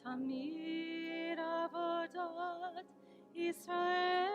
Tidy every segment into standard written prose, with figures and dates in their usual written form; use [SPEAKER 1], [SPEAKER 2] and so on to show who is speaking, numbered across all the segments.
[SPEAKER 1] Tamir avodat Israel.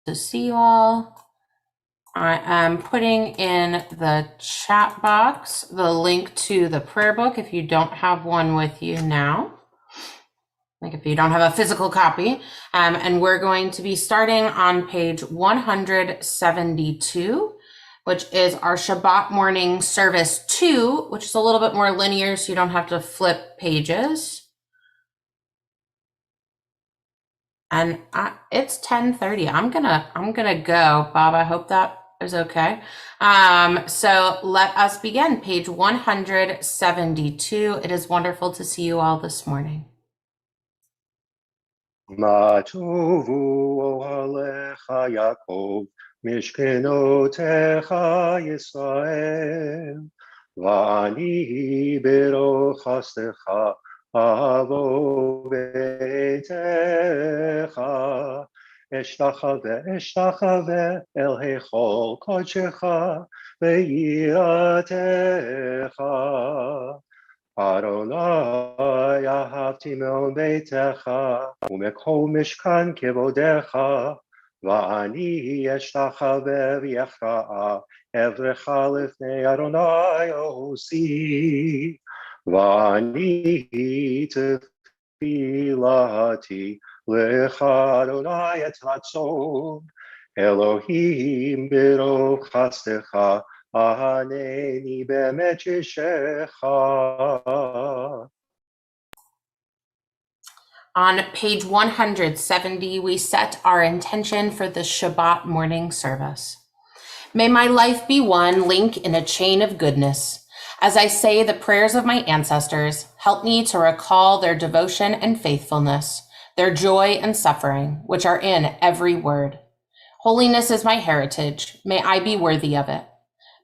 [SPEAKER 2] To see you all. I am putting in the chat box the link to the prayer book if you don't have one with you now. Like if you don't have a physical copy. And we're going to be starting on page 172, which is our Shabbat morning service 2, which is a little bit more linear, so you don't have to flip pages. And it's 10:30. I'm gonna go, Bob. I hope that is okay. So let us begin. Page 172. It is wonderful to see you all this morning.
[SPEAKER 3] Ma tovu alecha Yaakov, mishkenotecha Yisrael, va'ani berochastecha avo beitecha, eshtachave el hechol kodeshecha ve'yiratecha. Adonai ahavti me'od beitecha u'mekol mishkan kevodecha va'ani eshtachave v'yachra'a evrecha lifnei Adonai osi va'ani tefilati lecha Adonai et ratzon Elohim b'rochastecha Ahaneni be'emet yishecha.
[SPEAKER 2] On page 170, we set our intention for the Shabbat morning service. May my life be one link in a chain of goodness. As I say the prayers of my ancestors, help me to recall their devotion and faithfulness, their joy and suffering, which are in every word. Holiness is my heritage. May I be worthy of it.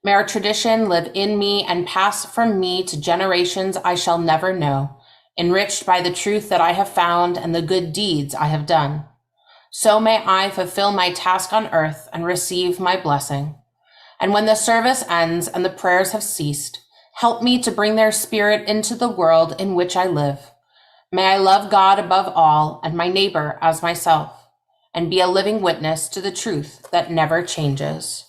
[SPEAKER 2] May our tradition live in me and pass from me to generations I shall never know, enriched by the truth that I have found and the good deeds I have done. So may I fulfill my task on earth and receive my blessing. And when the service ends and the prayers have ceased, help me to bring their spirit into the world in which I live. May I love God above all and my neighbor as myself, and be a living witness to the truth that never changes.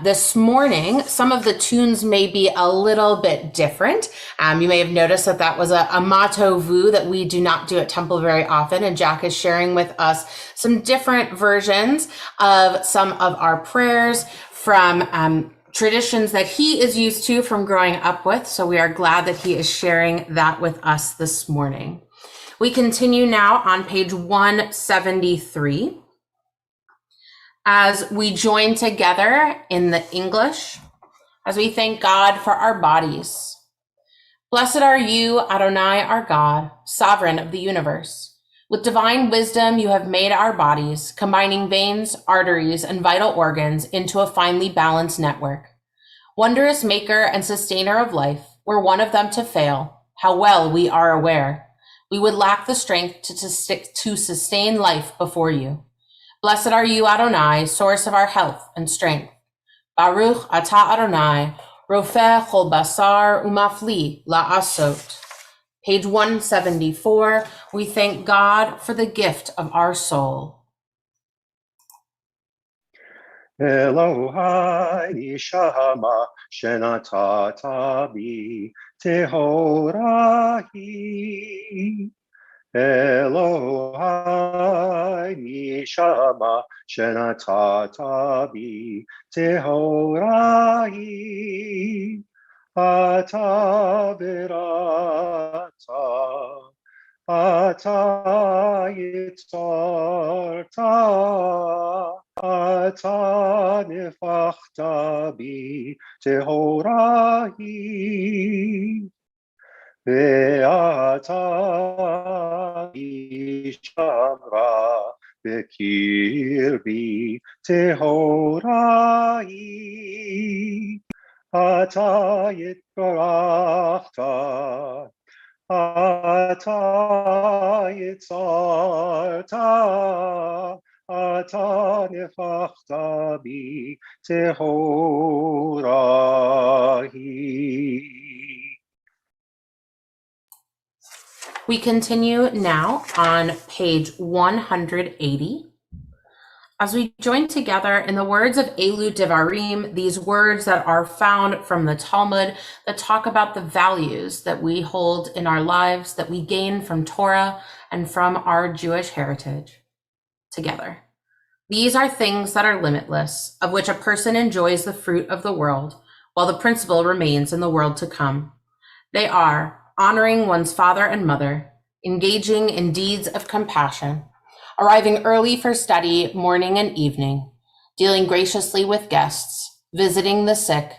[SPEAKER 2] This morning, some of the tunes may be a little bit different. You may have noticed that that was a motto vu that we do not do at Temple very often, and Jack is sharing with us some different versions of some of our prayers from traditions that he is used to from growing up with. So we are glad that he is sharing that with us this morning. We continue now on page 173. As we join together in the English, as we thank God for our bodies. Blessed are you, Adonai, our God, sovereign of the universe. With divine wisdom, you have made our bodies, combining veins, arteries, and vital organs into a finely balanced network. Wondrous maker and sustainer of life, were one of them to fail, how well we are aware. We would lack the strength to sustain life before you. Blessed are you, Adonai, source of our health and strength. Baruch atah Adonai, rofeh chol basar umafli la'asot. Page 174, we thank God for the gift of our soul.
[SPEAKER 3] Elohai nishama shenatata bi tehorahi. Elohai nishama shenatata bi tehorahi. Ata virata, ata yitzarta, ata nefachta bi tehorahi. Ve'ata ishamra bekirbi tehorahi. Ata yitbarachta, ata yitzarta, ata nefachta bi tehorahi.
[SPEAKER 2] We continue now on page 180. As we join together in the words of Elu Devarim, these words that are found from the Talmud that talk about the values that we hold in our lives, that we gain from Torah and from our Jewish heritage together. These are things that are limitless, of which a person enjoys the fruit of the world, while the principle remains in the world to come. They are honoring one's father and mother, engaging in deeds of compassion, arriving early for study morning and evening, dealing graciously with guests, visiting the sick,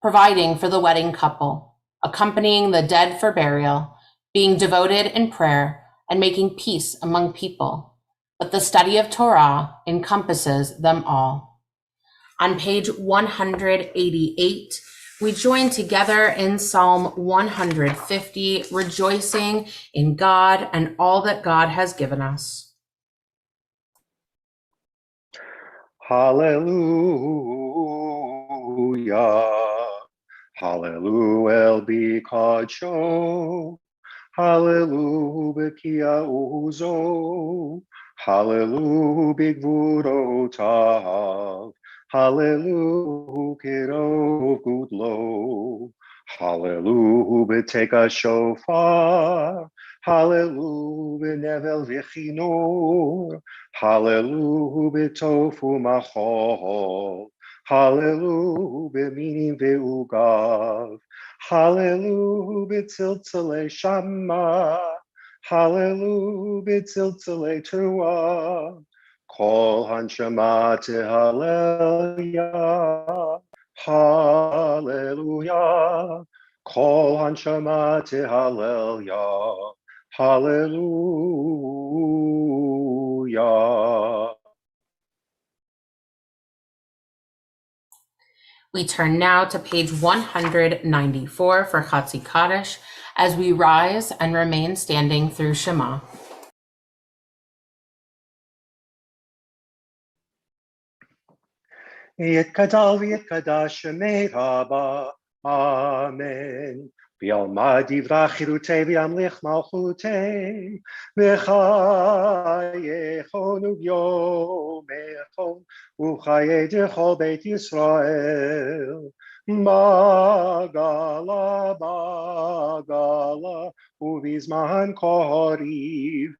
[SPEAKER 2] providing for the wedding couple, accompanying the dead for burial, being devoted in prayer, and making peace among people. But the study of Torah encompasses them all. On page 188, we join together in Psalm 150, rejoicing in God and all that God has given us.
[SPEAKER 3] Hallelujah. Hallelujah el bikadsho. Hallelujah bekia uzo. Hallelujah bigvurotav. Hallelujah kirov gudlo. Hallelujah beteka shofar. Hallelujah nevel vichinor. Hallelujah betofu machol. Hallelujah minim veugav. Hallelujah b'tziltzalei shama. Hallelujah b'tziltzalei teruah. Kol hanshama tehalleluya. Hallelujah. Kol hanshama tehalleluya. Hallelujah.
[SPEAKER 2] We turn now to page 194 for Atakadosh as we rise and remain standing through Shema.
[SPEAKER 3] Yitkadal v'yitkadash shemei Rabba. Amen. V'yalma divrach chirutei v'yamlich malchutei. V'chayechon u'vyomechon. U'chayei d'chol beit Yisrael. Magala, magala. U'vizman koriv.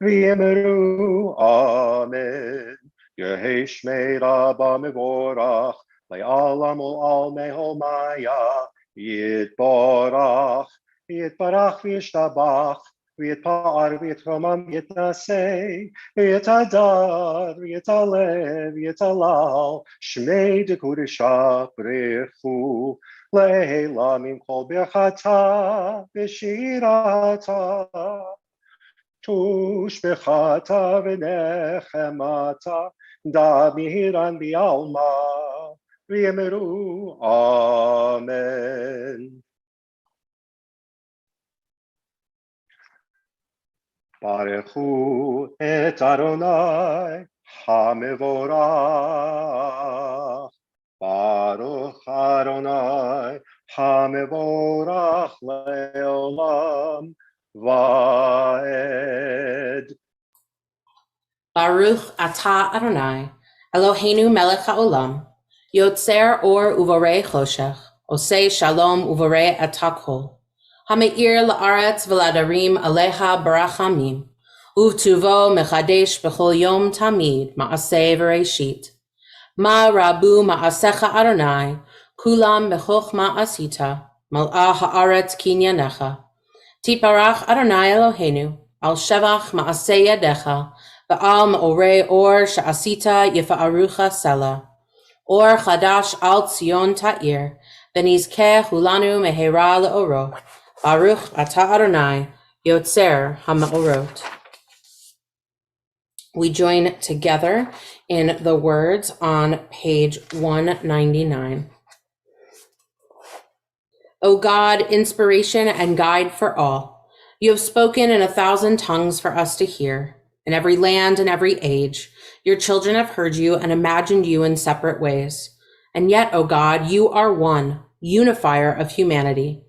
[SPEAKER 3] V'yemeru. Amen. Yehi Shmei Rabba Mevorach, Le'alam Ol Mehol Maya, Yitbarach, Yitbarach V'yishtabach, V'yitpa'ar V'yitromam V'yitnaseh, V'yitadar, V'yitalev, V'yitalal, Shmei Dekudesha Brechu, Le'ela Min Kol Birchata, V'shirata, Tush bechata v'nechemata, da mihiran bi'alma, v'yemeru, Amen. Barechu et Adonai, hamevorach, Baruch Adonai, hamevorach le'olam, Vaed.
[SPEAKER 2] Baruch atah Adonai, Eloheinu melech haolam, Yotzer or uvorei choshech, Osei shalom uvorei atakol, Hameir la'aretz v'ladarim aleha barachamim, Uvtuvo mechadesh b'chol yom tamid, Ma'aseh v'reishit. Ma rabu ma'asecha Adonai, Kulam b'chochma asita, Mal'ah ha'aretz kinyanecha. Tiparach Adonai Eloheinu, al shevach ma'aseh yadecha, Ba'al ma'orei or sha'asita yifa'arucha sela, or chadash al tzion ta'ir, v'nizkeh hulanu mehera le'oro, Baruch atah Adonai, yotzer ha'ma'orot. We join together in the words on page 199. O God, inspiration and guide for all, you have spoken in 1,000 tongues for us to hear. In every land and every age, your children have heard you and imagined you in separate ways. And yet, O God, you are one, unifier of humanity.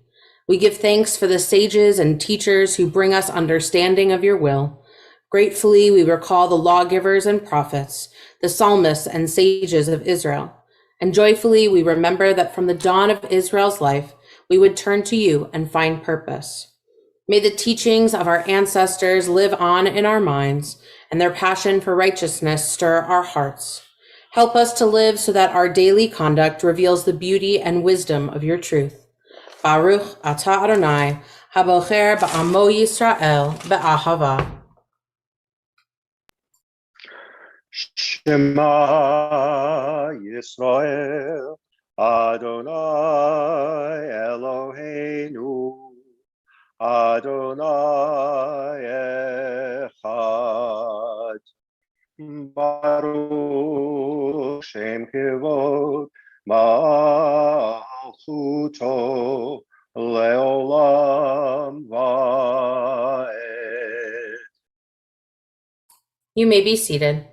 [SPEAKER 2] We give thanks for the sages and teachers who bring us understanding of your will. Gratefully, we recall the lawgivers and prophets, the psalmists and sages of Israel. And joyfully, we remember that from the dawn of Israel's life, we would turn to you and find purpose. May the teachings of our ancestors live on in our minds, and their passion for righteousness stir our hearts. Help us to live so that our daily conduct reveals the beauty and wisdom of your truth. Baruch atah Adonai, habocher ba'amo Yisrael be'ahava.
[SPEAKER 3] Shema Yisrael, Adonai Eloheinu, Adonai Echad. Baruch Shem Kivod Malchuto Leolam Vaed.
[SPEAKER 2] You may be seated.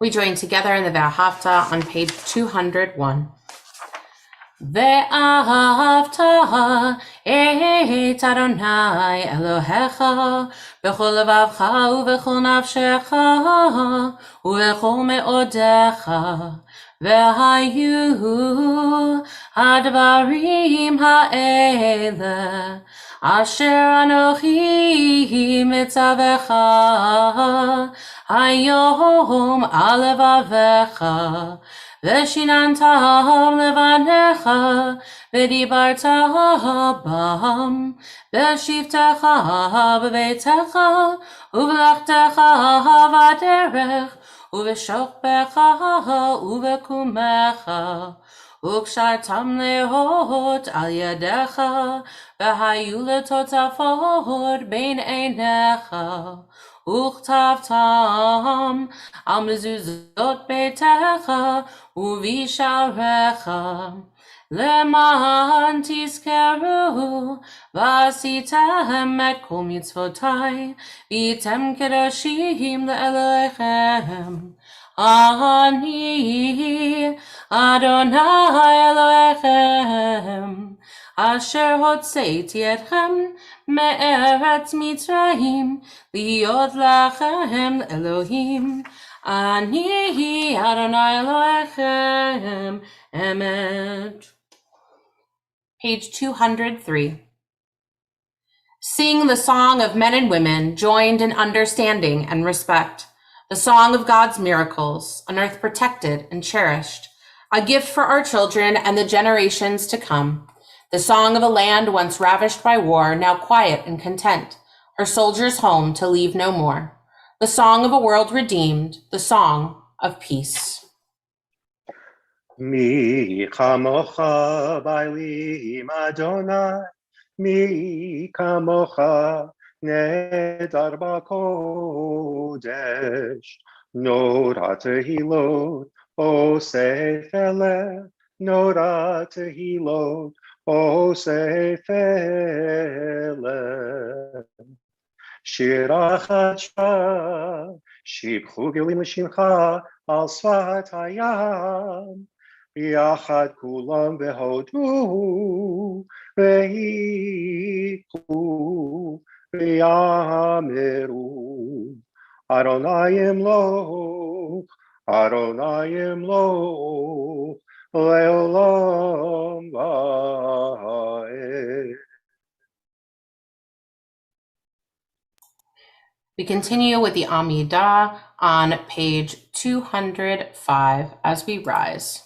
[SPEAKER 2] We join together in the Ve'ahavta on page 201. Ve'ahavta et Adonai Elohecha b'chol levavcha u'b'chol nafshecha u'b'chol me'odecha ve'hayu hadvarim ha'ele asher anochi mitzavecha hayom alevavecha Veshinantam levanecha, v'dibarta bam, v'shivtecha b'beitecha, uv'lechtecha v'aderech, ובשוכבך ובקומך, וקשרתם להות על ידיך, והיו לטוטפות בין עיניך, וכתבתם על מזוזות ביתך ובשעריך, למען תזכרו ועשיתם את כל מצוותי, והייתם קדושים לאלוהיכם. אני אדוני אלוהיכם, אשר הוצאתי אתכם מארץ מצרים, להיות לכם אלוהים. אני אדוני אלוהיכם, אמת. Page 203. Sing the song of men and women joined in understanding and respect, the song of God's miracles, an earth protected and cherished, a gift for our children and the generations to come, the song of a land once ravished by war, now quiet and content, her soldiers home to leave no more, the song of a world redeemed, the song of peace.
[SPEAKER 3] Mi chamocha bailim Adonai, mi kamocha nedar bakodesh, nora tehilot osefele, nora tehilot osefele. Shira chadshah, shibchu gilim l'shimcha al sfat hayam, ביחד כולם והודו והיכו ויאמרו אדוני ימלוך, אדוני ימלוך לעולם ועד.
[SPEAKER 2] We continue with the Amidah on page 205 as we rise.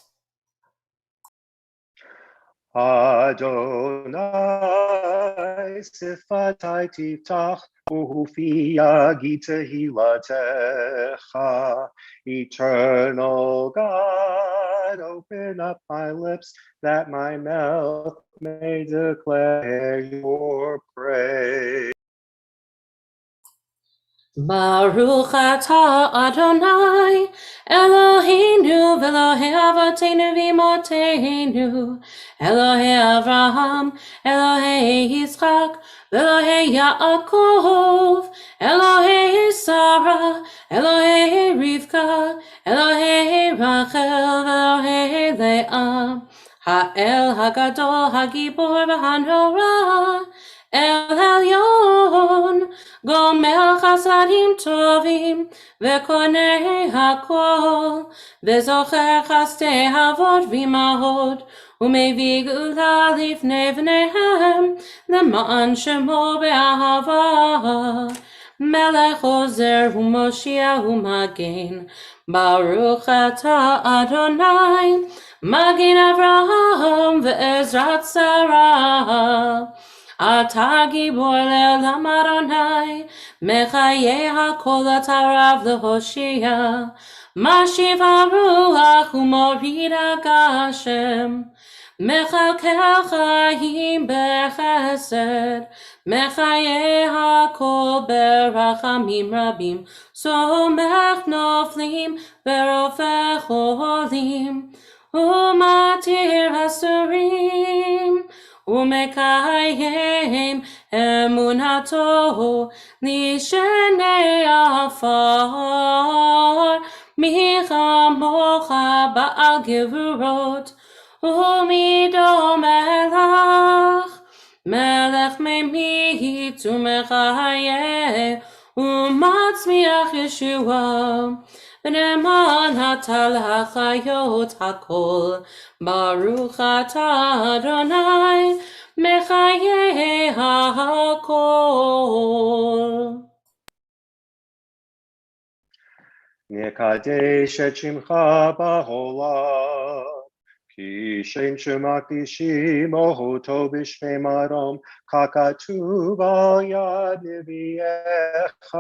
[SPEAKER 3] Adonai sifatai tiftach ufi yagi tehilatecha. Eternal God, open up my lips that my mouth may declare your praise.
[SPEAKER 2] Baruch atah Adonai, Eloheinu v'Elohei Avotenu v'Imotenu, Elohei Avraham, Elohei Yitzchak, v'Elohei Yaakov, Elohei Sarah, Elohei Rivka, Elohei Rachel, v'Elohei Leah, Ha'el Hagadol, Hagibor v'Hanora, El Elyon, Gomer Chasadim Tovim, Vekonei Hakol, Vezocher Chastei Havot V'Imahot, Umevig Ula Lifnei V'neihem, Leman Shemo Be'ahava, Melech Ozer U'Moshiach U'Magen, Baruch Atah Adonai, Magen Avraham Ve'ezrat Sarah, אתה גיבור לעולם אדוני, מחיי הכל אתה רב להושיע, משיב הרוח ומוריד הגשם, מכלכל חיים בחסד, מחיי הכל ברחמים רבים, סומך נופלים ורופא חולים, ומתיר אסורים, ומקיים אמונתו לשני עפר, מי כמוך בעל גבורות ומידו מלך, מלך ממית ומחיה ומצמיח ישועה, ונאמן אתה להחיות הכל, ברוך אתה אדוני מחיי הכל.
[SPEAKER 3] נקדש את שמך בעולם, כי שם שמקדישים אותו בשמי מרום, ככתוב על יד נביאך,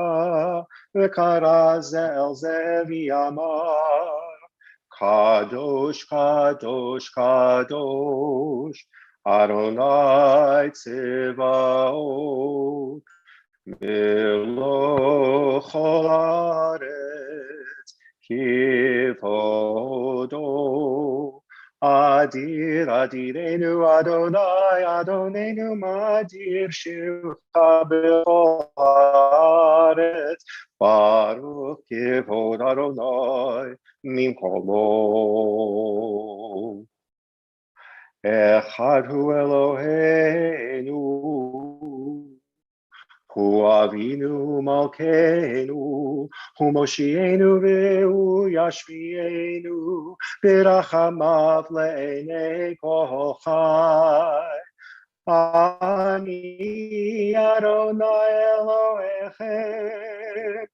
[SPEAKER 3] וקרא זה אל זה ויאמר, קדוש, קדוש, קדוש, אדוני צבאות, מלוא כל הארץ, כבודו. אדיר אדירנו אדוני אדוננו מדיר שמך בכל הארץ, ברוך כבוד אדוני ממקומו. אחד הוא אלוהינו, הוא אבינו מלכנו, הוא מושיענו והוא ישביענו, ברחמיו לעיני כל חי. אני אדוני אלוהיכם,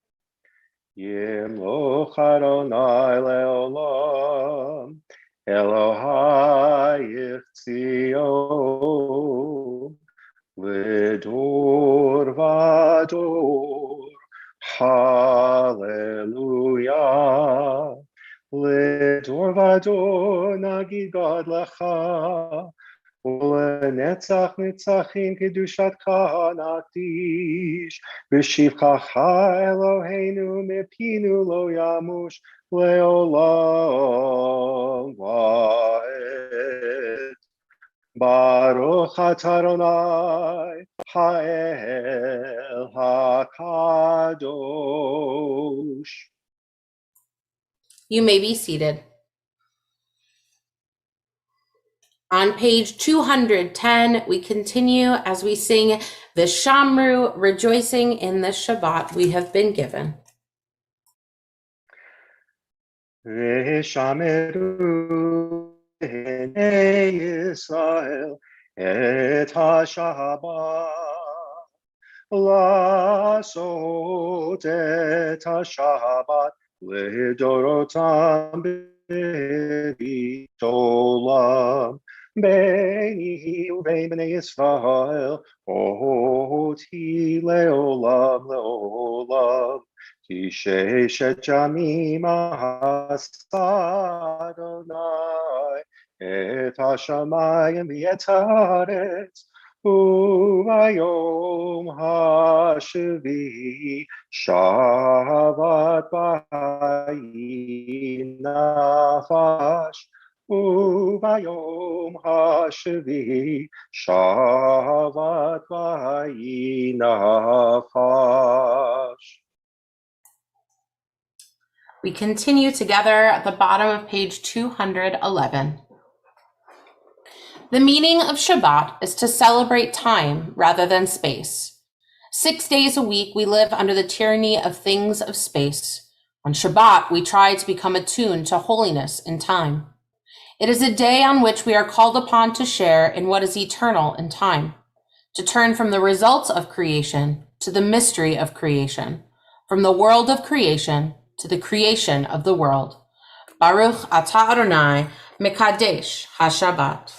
[SPEAKER 3] ימלוך אדוני לעולם, אלוהייך ציון, לדור ודור, הללויה. לדור ודור נגיד גד לך, ולנצח נצחים קדושתך נקדיש, בשבחך אלוהינו מפינו לא ימוש, לעולם ועד. ברוך אתה אדוני האל הקדוש.
[SPEAKER 2] You may be seated. On page 210, we continue as we sing Vishamru, rejoicing in the Shabbat we have been given.
[SPEAKER 3] Vishamru b'nei Yisrael et ha-Shabbat, לעשות את השבת לדורותם בברית עולם. ביני ובין בני ישראל אותי לעולם לעולם. כי ששת ימים עשה אדוני את השמיים ואת הארץ, וביום השביעי שבת ויהי נפש, וביום השביעי שבת ויהי נפש.
[SPEAKER 2] We continue together at the bottom of page 211. The meaning of Shabbat is to celebrate time rather than space. 6 days a week, we live under the tyranny of things of space. On Shabbat, we try to become attuned to holiness in time. It is a day on which we are called upon to share in what is eternal in time, to turn from the results of creation to the mystery of creation, from the world of creation to the creation of the world. Baruch atah Adonai mekadesh ha-Shabbat.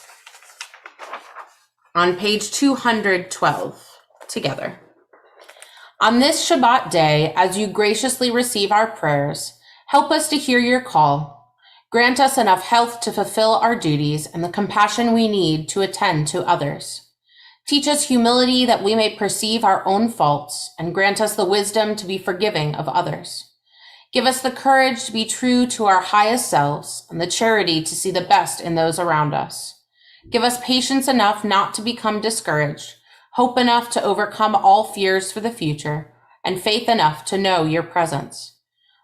[SPEAKER 2] On page 212, together. On this Shabbat day, as you graciously receive our prayers, help us to hear your call. Grant us enough health to fulfill our duties and the compassion we need to attend to others. Teach us humility that we may perceive our own faults, and grant us the wisdom to be forgiving of others. Give us the courage to be true to our highest selves and the charity to see the best in those around us. Give us patience enough not to become discouraged, hope enough to overcome all fears for the future, and faith enough to know your presence.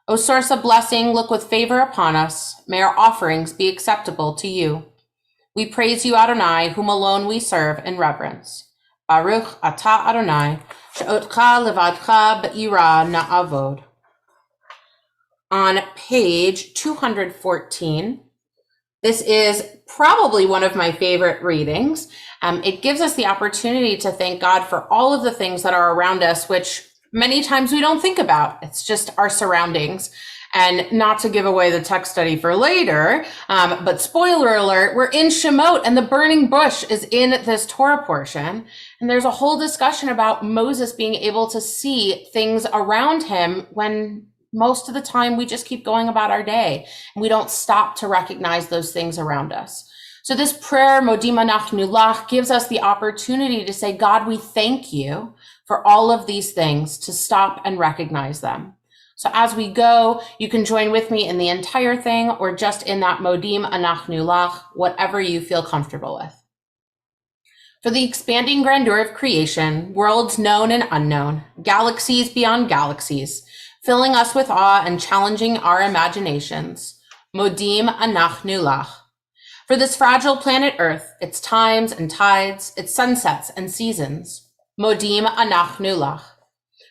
[SPEAKER 2] O source of blessing, look with favor upon us. May our offerings be acceptable to you. We praise you, Adonai, whom alone we serve in reverence. Baruch atah Adonai, she'otcha levadcha be'ira na'avod. On page 214, this is probably one of my favorite readings. It gives us the opportunity to thank God for all of the things that are around us, which many times we don't think about. It's just our surroundings. And not to give away the text study for later, but spoiler alert, we're in Shemot and the burning bush is in this Torah portion. And there's a whole discussion about Moses being able to see things around him when most of the time we just keep going about our day and we don't stop to recognize those things around us. So this prayer, Modim Anachnu Lach, gives us the opportunity to say, God, we thank you for all of these things, to stop and recognize them. So as we go, you can join with me in the entire thing or just in that Modim Anachnu Lach, whatever you feel comfortable with. For the expanding grandeur of creation, worlds known and unknown, galaxies beyond galaxies, filling us with awe and challenging our imaginations, Modim Anachnu Lach. For this fragile planet Earth, its times and tides, its sunsets and seasons, Modim Anachnu Lach.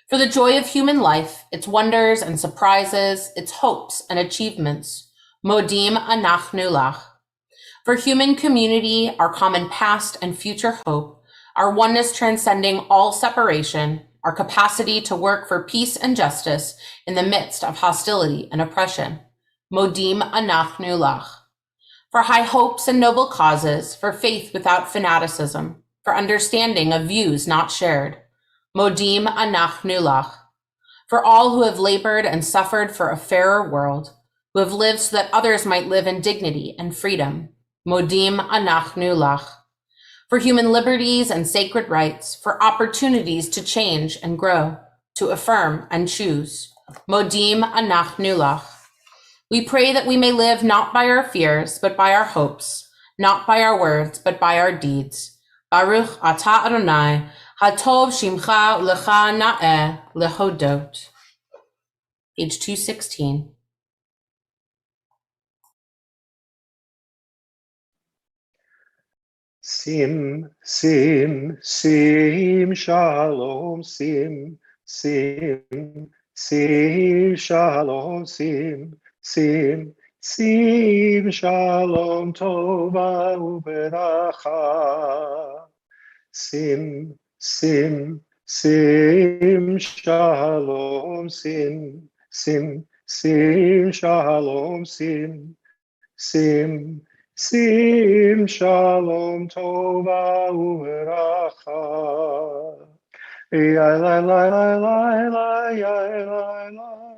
[SPEAKER 2] For the joy of human life, its wonders and surprises, its hopes and achievements, Modim Anachnu Lach. For human community, our common past and future hope, our oneness transcending all separation, our capacity to work for peace and justice in the midst of hostility and oppression, Modim Anachnu Lach. For high hopes and noble causes, for faith without fanaticism, for understanding of views not shared, Modim Anachnu Lach. For all who have labored and suffered for a fairer world, who have lived so that others might live in dignity and freedom, Modim Anachnu Lach. For human liberties and sacred rights, for opportunities to change and grow, to affirm and choose, Modim Anachnu Lach. We pray that we may live not by our fears, but by our hopes, not by our words, but by our deeds. Baruch Atah Adonai, Hatov Shimcha Lecha Na'eh Lehodot. Page 216.
[SPEAKER 3] Sim, sim, sim, shalom, sim, sim, sim, shalom, sim, sim, sim, shalom, tova uberacha. Sim, sim, sim, shalom, sim, sim, sim, shalom, sim, sim, sim, shalom, tova uveracha. Yai lai lai lai lai lai, yai lai lai.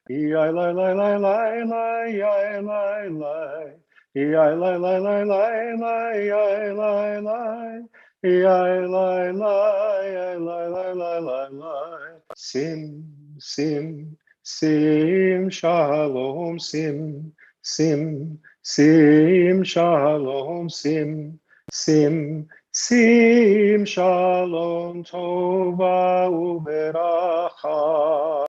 [SPEAKER 3] Yai lai lai lai lai lai, yai lai lai. Yai lai lai lai lai lai, yai lai lai. Yai lai lai, yai lai lai lai lai lai. Sim, sim, sim, shalom, sim, sim, sim, shalom, sim, sim, sim, shalom, tova uberacha.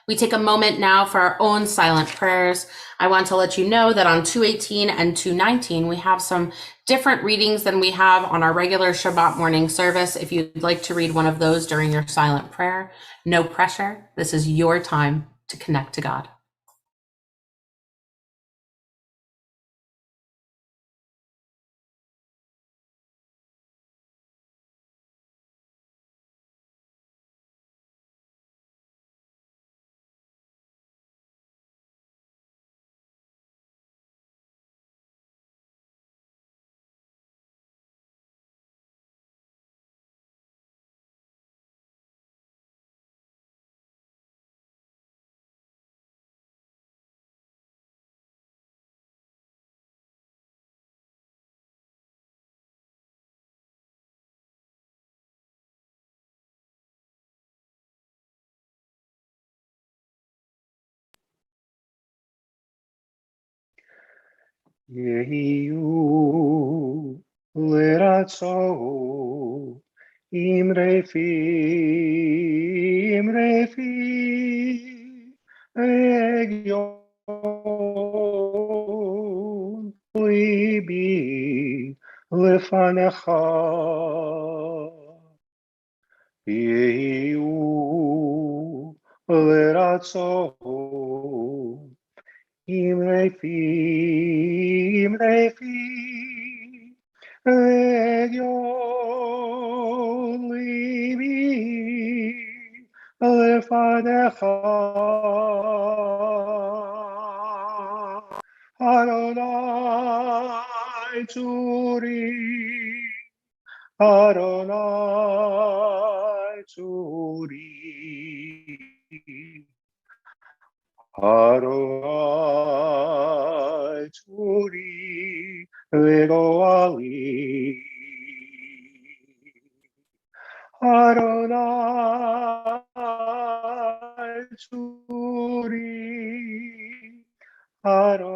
[SPEAKER 2] We take a moment now for our own silent prayers. I want to let you know that on 218 and 219, we have some different readings than we have on our regular Shabbat morning service. If you'd like to read one of those during your silent prayer, no pressure. This is your time to connect to God.
[SPEAKER 3] Yehiyu liratzo imrefi egyon libi lefanecha Yehiyu liratzo Imrefi, Legion libi, lefanecha Adonai Tzuri Adonai Tzuri Adonai Tzuri Vegoali Adonai Tzuri Adonai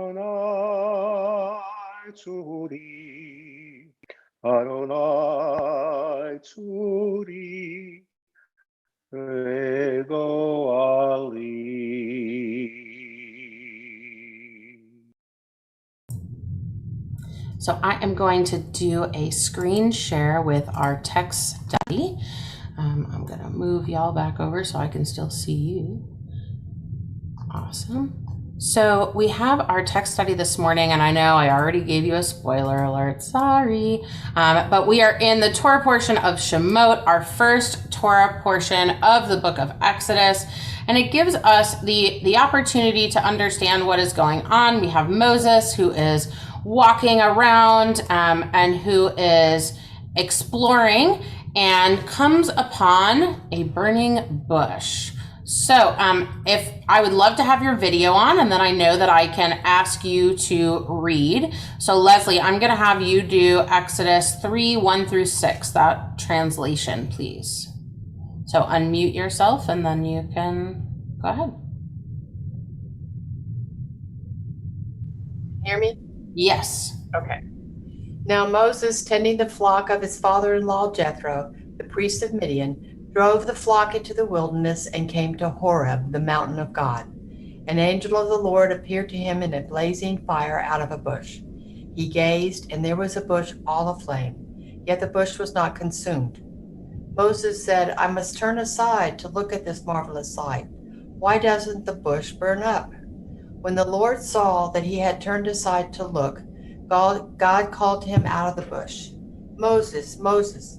[SPEAKER 3] Tzuri Adonai Tzuri Vegoali.
[SPEAKER 2] So I am going to do a screen share with our text study. I'm going to move y'all back over so I can still see you. Awesome. So we have our text study this morning, and I know I already gave you a spoiler alert, sorry, but we are in the Torah portion of Shemot, our first Torah portion of the book of Exodus, and it gives us the opportunity to understand what is going on. We have Moses, who is walking around and who is exploring and comes upon a burning bush. So if I would love to have your video on, and then I know that I can ask you to read. So Leslie, I'm going to have you do Exodus 3:1-6, that translation, please. So unmute yourself and then you can go ahead.
[SPEAKER 4] Hear me?
[SPEAKER 2] Yes.
[SPEAKER 4] Okay. Now Moses, tending the flock of his father-in-law Jethro, the priest of Midian, drove the flock into the wilderness and came to Horeb, the mountain of God. An angel of the Lord appeared to him in a blazing fire out of a bush. He gazed, and there was a bush all aflame, yet the bush was not consumed. Moses said, I must turn aside to look at this marvelous sight. Why doesn't the bush burn up? When the Lord saw that he had turned aside to look, God called to him out of the bush, Moses, Moses.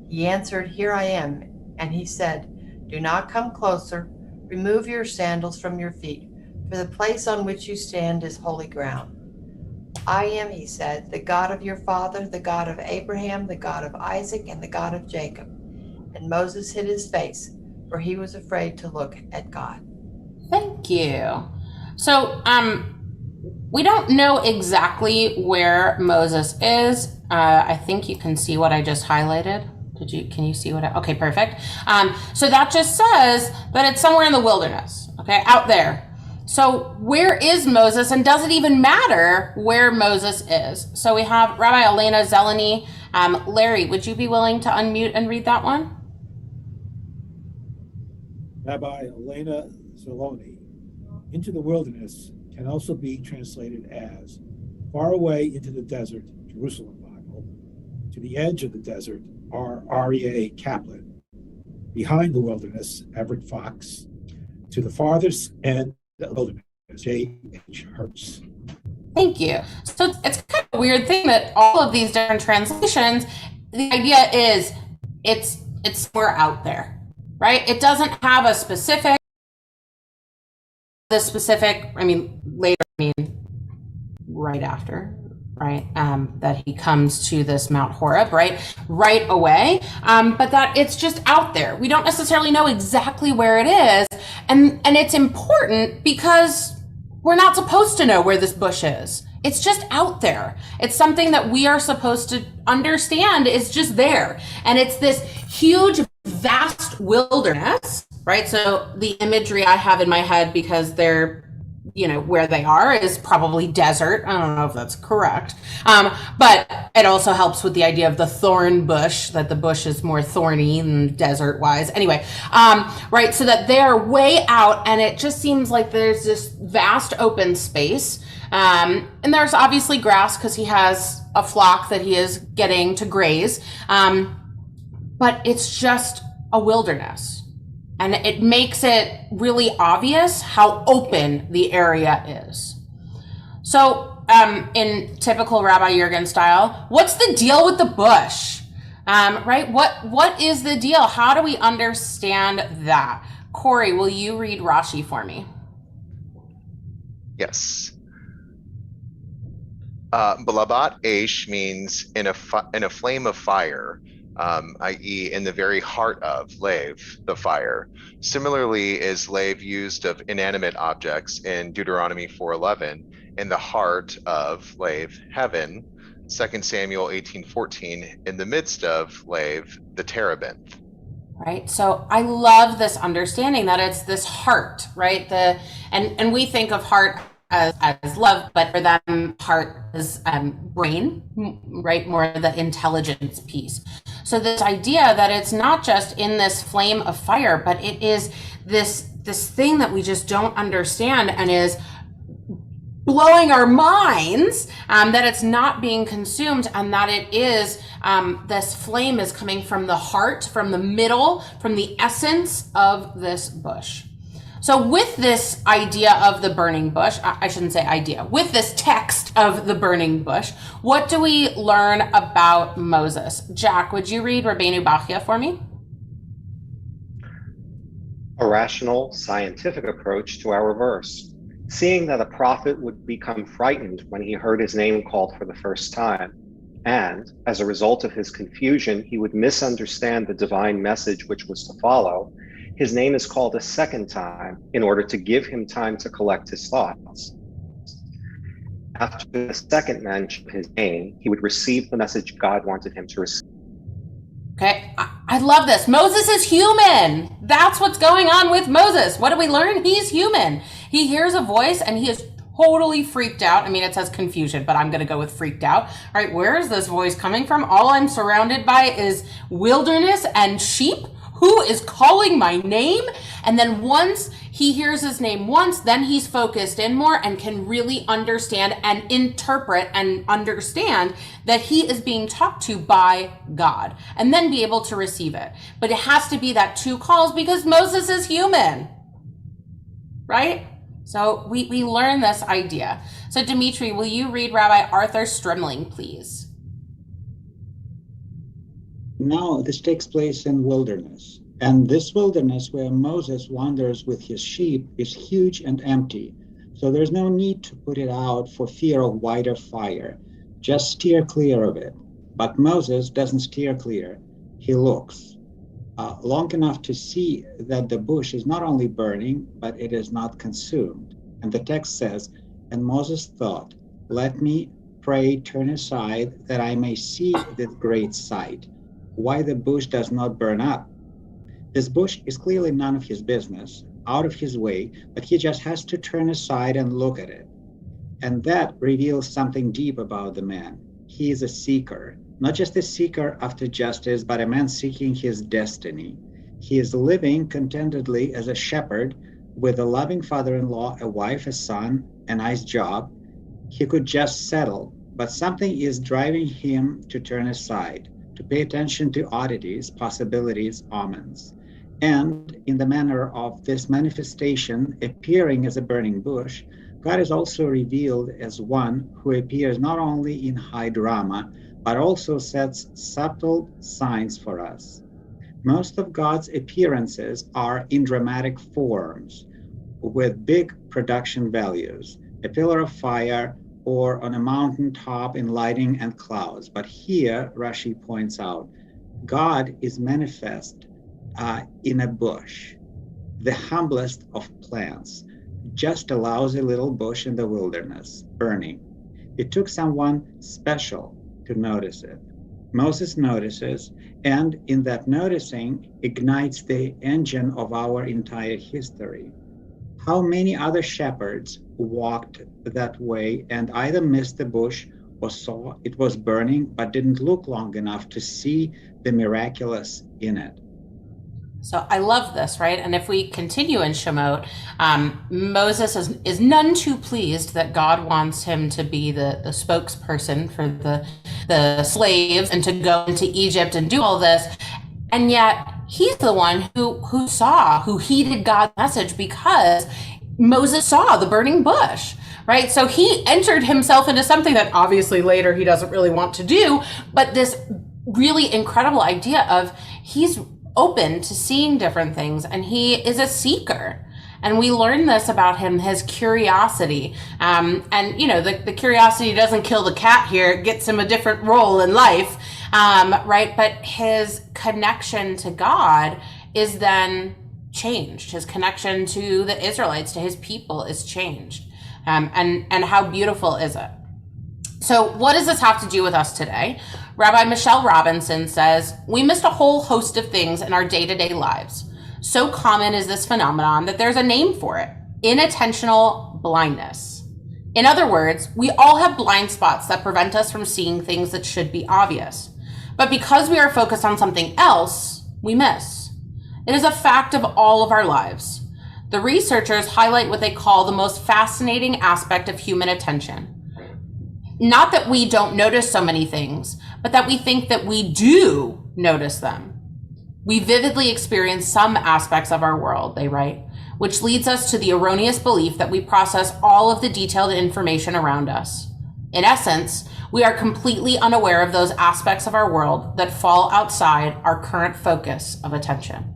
[SPEAKER 4] He answered, Here I am. And he said, Do not come closer. Remove your sandals from your feet, for the place on which you stand is holy ground. I am, he said, the God of your father, the God of Abraham, the God of Isaac, and the God of Jacob. And Moses hid his face, for he was afraid to look at God.
[SPEAKER 2] Thank you. So we don't know exactly where Moses is. I think you can see what I just highlighted. Can you see what okay, perfect. So that just says that it's somewhere in the wilderness, okay, out there. So where is Moses, and does it even matter where Moses is? So we have Rabbi Elena Zeleny. Larry, would you be willing to unmute and read that one?
[SPEAKER 5] Rabbi Elena Zeleny, into the wilderness can also be translated as far away into the desert, Jerusalem Bible, to the edge of the desert, R.E.A. Kaplan, behind the wilderness, Everett Fox, to the farthest end of the wilderness, J.H. Hertz.
[SPEAKER 2] Thank you. So it's kind of a weird thing that all of these different translations, the idea is it's somewhere out there, right? It doesn't have a specific, right after, right? That he comes to this Mount Horeb, right away. But that it's just out there. We don't necessarily know exactly where it is. And it's important because we're not supposed to know where this bush is. It's just out there. It's something that we are supposed to understand is just there. And it's this huge, vast wilderness, right? So the imagery I have in my head, because they're, where they are is probably desert. I don't know if that's correct. But it also helps with the idea of the thorn bush, that the bush is more thorny than desert wise. Anyway, right. So that they're way out, and it just seems like there's this vast open space. And there's obviously grass because he has a flock that he is getting to graze. But it's just a wilderness. And it makes it really obvious how open the area is. So in typical Rabbi Yergin style, what's the deal with the bush? Right? What is the deal? How do we understand that? Corey, will you read Rashi for me?
[SPEAKER 6] Yes. Balabat Aish means in a flame of fire, i.e. in the very heart of Lev, the fire. Similarly is Lev used of inanimate objects in Deuteronomy 4:11, in the heart of Lev, heaven, 2 Samuel 18:14, in the midst of Lev, the terebinth.
[SPEAKER 2] Right. So I love this understanding that it's this heart, right? And we think of heart as love, but for them, heart is brain, right? More the intelligence piece. So this idea that it's not just in this flame of fire, but it is this thing that we just don't understand and is blowing our minds, that it's not being consumed, and that it is this flame is coming from the heart, from the middle, from the essence of this bush. So with this idea of the burning bush, I shouldn't say idea, with this text of the burning bush, what do we learn about Moses? Jack, would you read Rabbeinu Bachya for me?
[SPEAKER 7] A rational, scientific approach to our verse. Seeing that a prophet would become frightened when he heard his name called for the first time, and as a result of his confusion, he would misunderstand the divine message which was to follow, his name is called a second time in order to give him time to collect his thoughts. After the second mention of his name, he would receive the message God wanted him to receive.
[SPEAKER 2] Okay, I love this. Moses is human. That's what's going on with Moses. What do we learn? He's human. He hears a voice and he is totally freaked out. I mean, it says confusion, but I'm going to go with freaked out. All right, where is this voice coming from? All I'm surrounded by is wilderness and sheep. Who is calling my name? And then once he hears his name once, then he's focused in more and can really understand and interpret and understand that he is being talked to by God, and then be able to receive it. But it has to be that two calls because Moses is human, right? So we learn this idea. So Dimitri, will you read Rabbi Arthur Strimling, please?
[SPEAKER 8] Now, this takes place in wilderness. And this wilderness where Moses wanders with his sheep is huge and empty. So there's no need to put it out for fear of wider fire. Just steer clear of it. But Moses doesn't steer clear. He looks long enough to see that the bush is not only burning, but it is not consumed. And the text says, and Moses thought, let me pray turn aside that I may see this great sight, why the bush does not burn up. This bush is clearly none of his business, out of his way, but he just has to turn aside and look at it. And that reveals something deep about the man. He is a seeker, not just a seeker after justice, but a man seeking his destiny. He is living contentedly as a shepherd with a loving father-in-law, a wife, a son, a nice job. He could just settle, but something is driving him to turn aside, to pay attention to oddities, possibilities, omens. And in the manner of this manifestation appearing as a burning bush, God is also revealed as one who appears not only in high drama, but also sets subtle signs for us. Most of God's appearances are in dramatic forms with big production values, a pillar of fire or on a mountaintop in lightning and clouds. But here, Rashi points out, God is manifest in a bush, the humblest of plants, just a lousy little bush in the wilderness, burning. It took someone special to notice it. Moses notices, and in that noticing ignites the engine of our entire history. How many other shepherds walked that way and either missed the bush or saw it was burning, but didn't look long enough to see the miraculous in it?
[SPEAKER 2] So I love this, right? And if we continue in Shemot, Moses is none too pleased that God wants him to be the spokesperson for the slaves and to go into Egypt and do all this. And yet he's the one who heeded God's message because Moses saw the burning bush, right? So he entered himself into something that obviously later he doesn't really want to do, but this really incredible idea of he's open to seeing different things, and he is a seeker. And we learn this about him, his curiosity. And, you know, the curiosity doesn't kill the cat here. It gets him a different role in life, right? But his connection to God is then changed. His connection to the Israelites, to his people, is changed. And how beautiful is it? So what does this have to do with us today? Rabbi Michelle Robinson says, we missed a whole host of things in our day-to-day lives. So common is this phenomenon that there's a name for it: inattentional blindness. In other words, we all have blind spots that prevent us from seeing things that should be obvious. But because we are focused on something else, we miss. It is a fact of all of our lives. The researchers highlight what they call the most fascinating aspect of human attention. Not that we don't notice so many things, but that we think that we do notice them. We vividly experience some aspects of our world, they write, which leads us to the erroneous belief that we process all of the detailed information around us. In essence, we are completely unaware of those aspects of our world that fall outside our current focus of attention.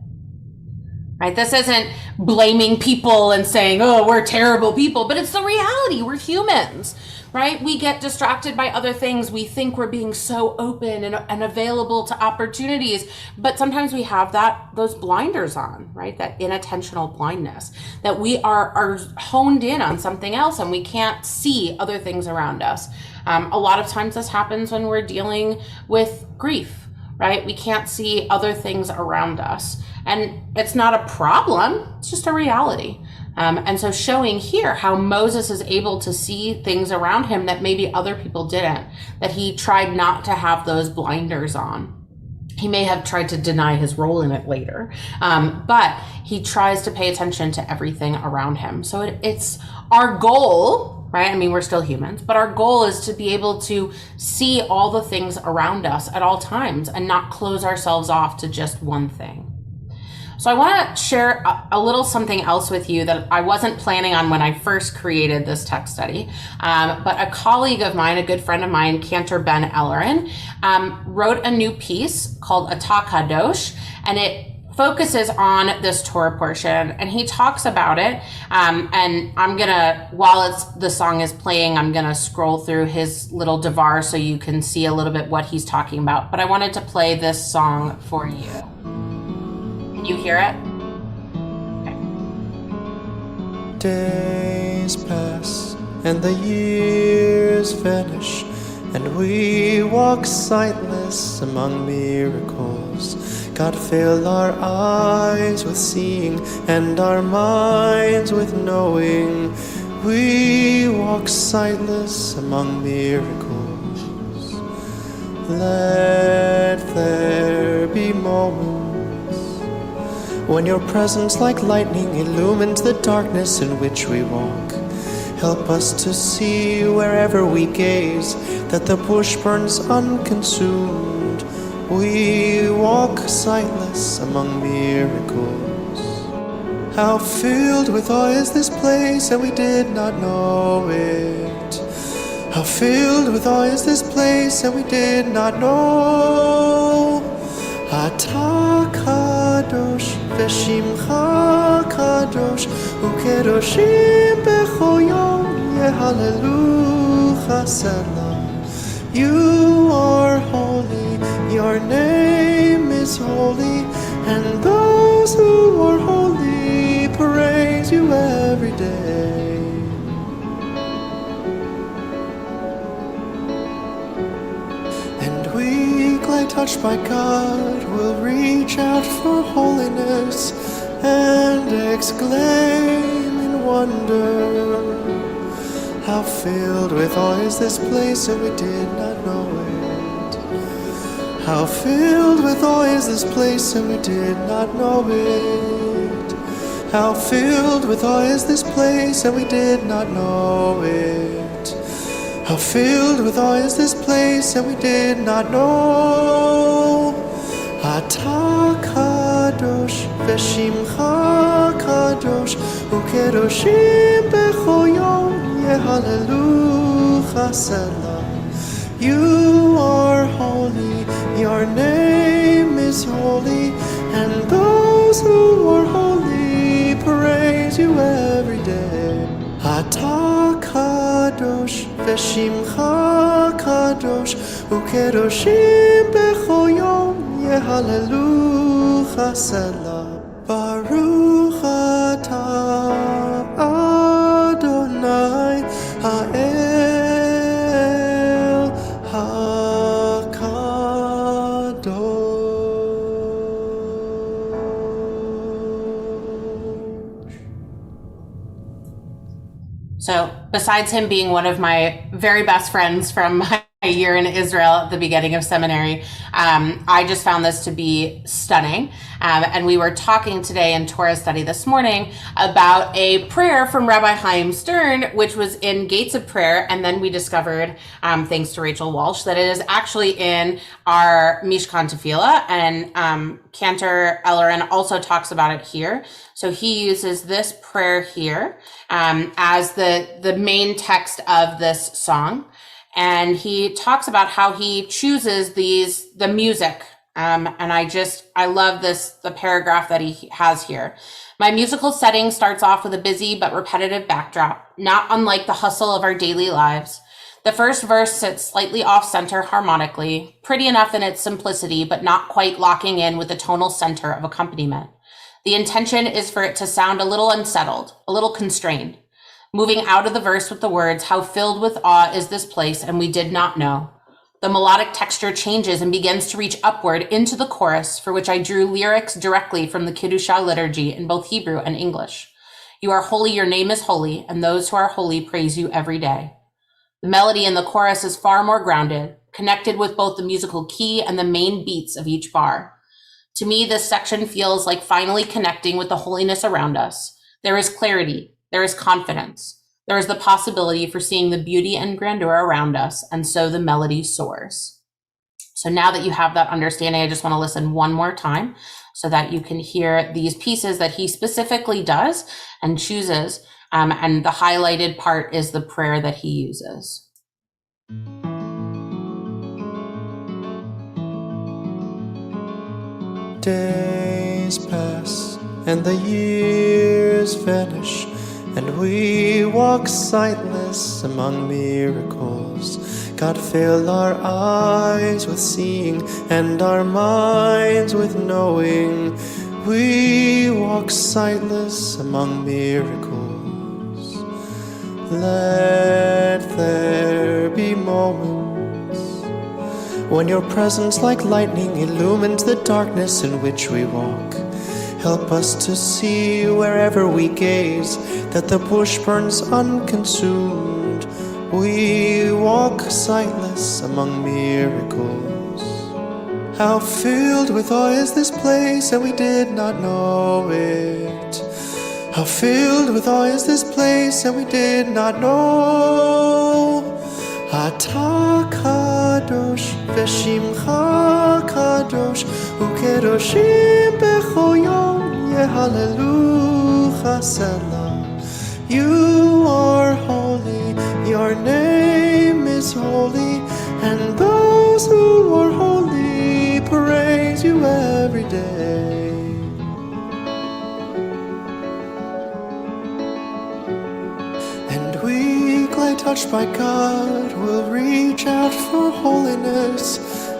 [SPEAKER 2] Right? This isn't blaming people and saying, oh, we're terrible people, but it's the reality. We're humans, right? We get distracted by other things. We think we're being so open and available to opportunities, but sometimes we have those blinders on, right? That inattentional blindness, that we are honed in on something else and we can't see other things around us. A lot of times this happens when we're dealing with grief, right? We can't see other things around us. And it's not a problem, it's just a reality. And so showing here how Moses is able to see things around him that maybe other people didn't, that he tried not to have those blinders on. He may have tried to deny his role in it later, but he tries to pay attention to everything around him. So it's our goal, right? I mean, we're still humans, but our goal is to be able to see all the things around us at all times and not close ourselves off to just one thing. So I want to share a little something else with you that I wasn't planning on when I first created this text study. But a colleague of mine, a good friend of mine, Cantor Ben Ellerin, wrote a new piece called Atakadosh, and it focuses on this Torah portion, and he talks about it. And I'm gonna, while the song is playing, I'm gonna scroll through his little devar so you can see a little bit what he's talking about. But I wanted to play this song for you. Can you hear it? Okay.
[SPEAKER 9] Days pass and the years vanish, and we walk sightless among miracles. God, fill our eyes with seeing and our minds with knowing. We walk sightless among miracles. Let there be moments when your presence like lightning illumines the darkness in which we walk. Help us to see wherever we gaze that the bush burns unconsumed. We walk sightless among miracles. How filled with awe is this place, and we did not know it. How filled with awe is this place, and we did not know. Atakadosh v'shimcha kadosh ukedoshim b'chol yom yehallelucha selah. You are holy, your name is holy, and those who are holy praise you every day. And we, glad touched by God, will reach out for holiness and exclaim in wonder. How filled with awe is this place, and we did not know it. How filled with awe is this place, and we did not know it. How filled with awe is this place, and we did not know it. How filled with awe is this place, and we did not know. Atakadosh v'shimcha kadosh ukedoshim b'chol yom yehallelucha selah. You are holy, your name is holy, and those who are holy praise you every day. Atakadosh v'shimcha kadosh ukedoshim b'chol yom yehalelucha selah. Baruch atah Adonai ha'el hakadosh.
[SPEAKER 2] So, besides him being one of my very best friends from my year in Israel at the beginning of seminary, I just found this to be stunning. And we were talking today in Torah study this morning about a prayer from Rabbi Chaim Stern, which was in Gates of Prayer. And then we discovered, thanks to Rachel Walsh, that it is actually in our Mishkan Tefillah. And Cantor Ellerin also talks about it here. So he uses this prayer here as the main text of this song. And he talks about how he chooses the music. And I love the paragraph that he has here. My musical setting starts off with a busy but repetitive backdrop, not unlike the hustle of our daily lives. The first verse sits slightly off center harmonically, pretty enough in its simplicity, but not quite locking in with the tonal center of accompaniment. The intention is for it to sound a little unsettled, a little constrained. Moving out of the verse with the words, how filled with awe is this place, and we did not know. The melodic texture changes and begins to reach upward into the chorus, for which I drew lyrics directly from the Kiddushah liturgy in both Hebrew and English. You are holy, your name is holy, and those who are holy praise you every day. The melody in the chorus is far more grounded, connected with both the musical key and the main beats of each bar. To me, this section feels like finally connecting with the holiness around us. There is clarity, there is confidence, there is the possibility for seeing the beauty and grandeur around us, and so the melody soars. So now that you have that understanding, I just want to listen one more time so that you can hear these pieces that he specifically does and chooses, and the highlighted part is the prayer that he uses.
[SPEAKER 9] Days pass and the years vanish, and we walk sightless among miracles. God, fill our eyes with seeing and our minds with knowing. We walk sightless among miracles. Let there be moments when your presence like lightning illumines the darkness in which we walk. Help us to see wherever we gaze that the bush burns unconsumed. We walk sightless among miracles. How filled with awe is this place, and we did not know it. How filled with awe is this place, and we did not know. Atakadosh v'shimcha kadosh ukedoshim b'chol yom yehalelucha selah. You are holy, your name is holy, and those who are holy praise you every day. And we, glad touched by God, will reach out for holiness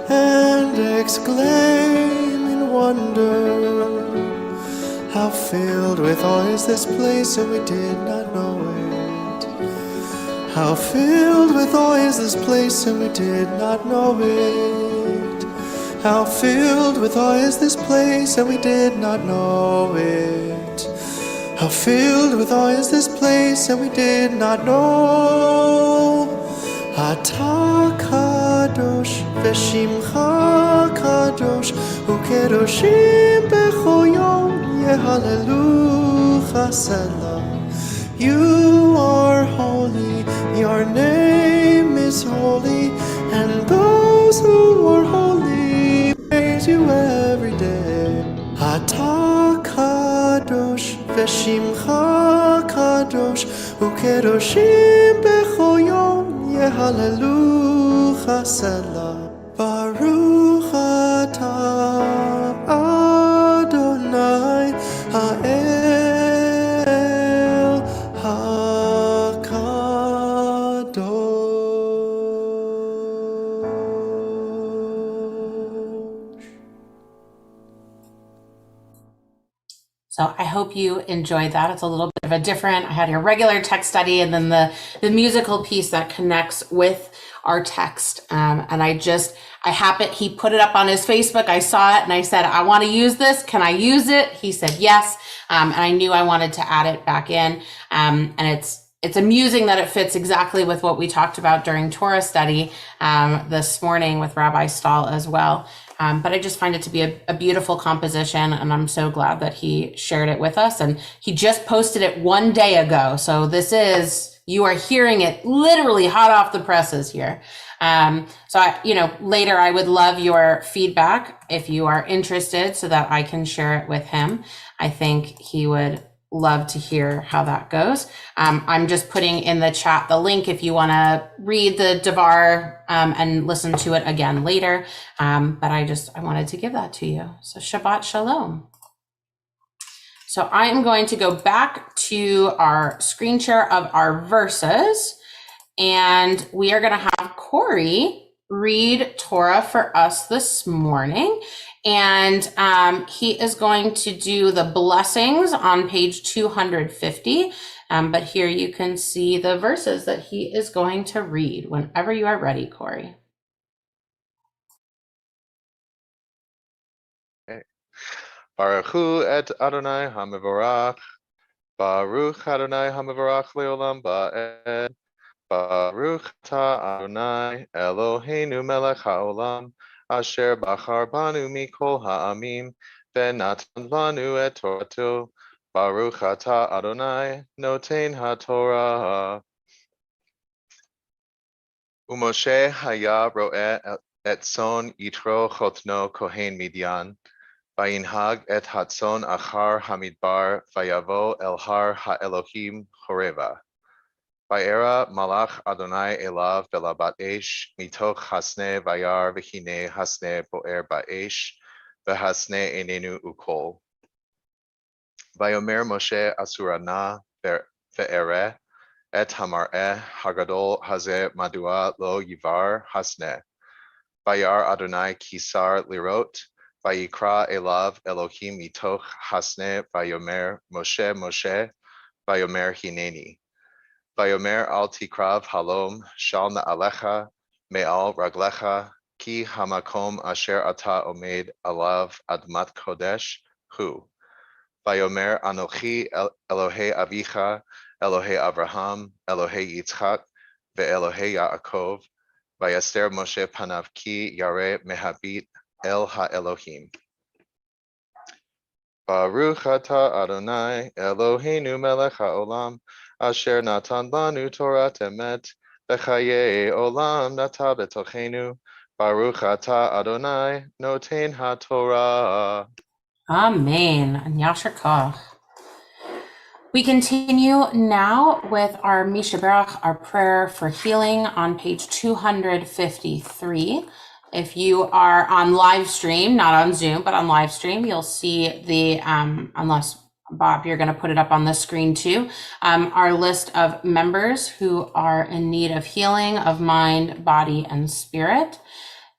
[SPEAKER 9] and exclaim in wonder. How filled with awe is this place, and we did not know it. How filled with awe is this place, and we did not know it. How filled with awe is this place, and we did not know it. How filled with awe is this place, and we did not know. Atakadosh v'shimcha kadosh ukedoshim b'chol yom yehalelucha selah. You are holy, your name is holy, and those who are holy praise you every day. Atakadosh v'shimcha kadosh ukedoshim b'chol yom yehalelucha selah. Baruch atah
[SPEAKER 2] So I hope you enjoyed that. It's a little bit of a different, I had your regular text study and then the musical piece that connects with our text. And he put it up on his Facebook. I saw it and I said, I want to use this. Can I use it? He said, yes. And I knew I wanted to add it back in. And it's amusing that it fits exactly with what we talked about during Torah study this morning with Rabbi Stahl as well. But I just find it to be a beautiful composition, and I'm so glad that he shared it with us. And he just posted it one day ago. So you are hearing it literally hot off the presses here. Later I would love your feedback if you are interested so that I can share it with him. I think he would love to hear how that goes. I'm just putting in the chat the link if you want to read the Devar and listen to it again later. But I wanted to give that to you. So Shabbat Shalom. So I am going to go back to our screen share of our verses, and we are going to have Corey read Torah for us this morning. And he is going to do the blessings on page 250. But here you can see the verses that he is going to read whenever you are ready, Corey.
[SPEAKER 6] Okay. Baruch Hu et Adonai HaMevorach. Baruch Adonai HaMevorach Leolam Ba'ed. Baruch Ta Adonai Eloheinu Melech HaOlam. Asher Bachar Banu Mikol Ha'amim, Venatan Lanu et Torato, Baruch Atah Adonai, Noten HaTorah. Umoshe Haya Ro'eh et Son Yitro Chotno Kohen Midian, Vayinhag et Hatson Achar Hamidbar, Vayavo El Har HaElohim Horeva. Vayera Malach Adonai Elav Belabat Esh, Mitoch Hasne Vayar Vehine Hasne Boer Baesh, Vehasne Enenu Ukol. Vayomer Moshe Asurana Ve'ere, Et Hamar'eh Hagadol Haze Madua Lo Yivar Hasne. Vayar Adonai Kisar Lirot, Vayikra Elav Elohim Mitoch Hasne Vayomer Moshe Moshe, Vayomer Hineni. Vayomer al tikrav halom shal na'alecha me'al raglecha ki hamakom asher ata omed alav admat kodesh hu. Vayomer anochi Elohei avicha, Elohei Avraham, Elohei Yitzchak, ve'Elohei Yaakov, vayaster Moshe panav ki yare mehabit el ha'Elohim. Baruch atah Adonai Eloheinu melech ha'olam, Asher natan lanu Torah emet, Bechaye olam nata betochenu, Baruch atah Adonai noten haTorah.
[SPEAKER 2] Amen. And Yasher Koch. We continue now with our Mishaberach, our prayer for healing on page 253. If you are on live stream, not on Zoom, but on live stream, you'll see the, unless Bob, you're going to put it up on the screen too, our list of members who are in need of healing of mind, body, and spirit.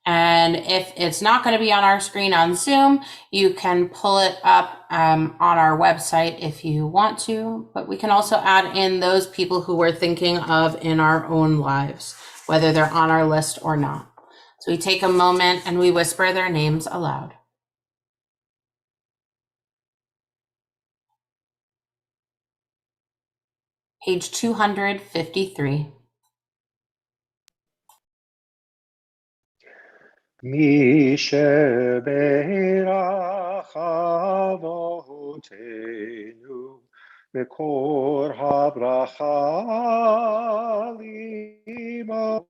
[SPEAKER 2] And if it's not going to be on our screen on Zoom, you can pull it up on our website if you want to, but we can also add in those people who we're thinking of in our own lives, whether they're on our list or not. So we take a moment and we whisper their names aloud. Page 253.
[SPEAKER 3] Misheberach avotenu Mekor habracha limotenu.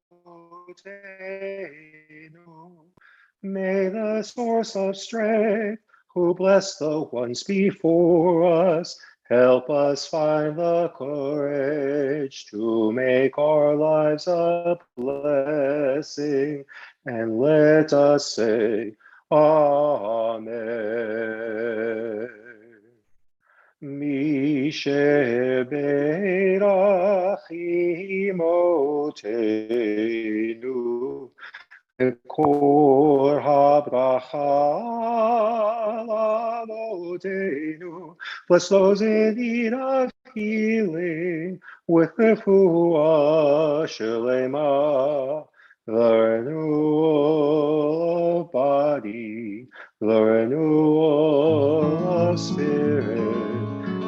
[SPEAKER 3] May the source of strength, who blessed the ones before us, help us find the courage to make our lives a blessing, and let us say, Amen. Misheberach imotenu, Kor habracha lamotenu, Bless those in need of healing with refuah shelema, the renewal of body, the renewal of spirit,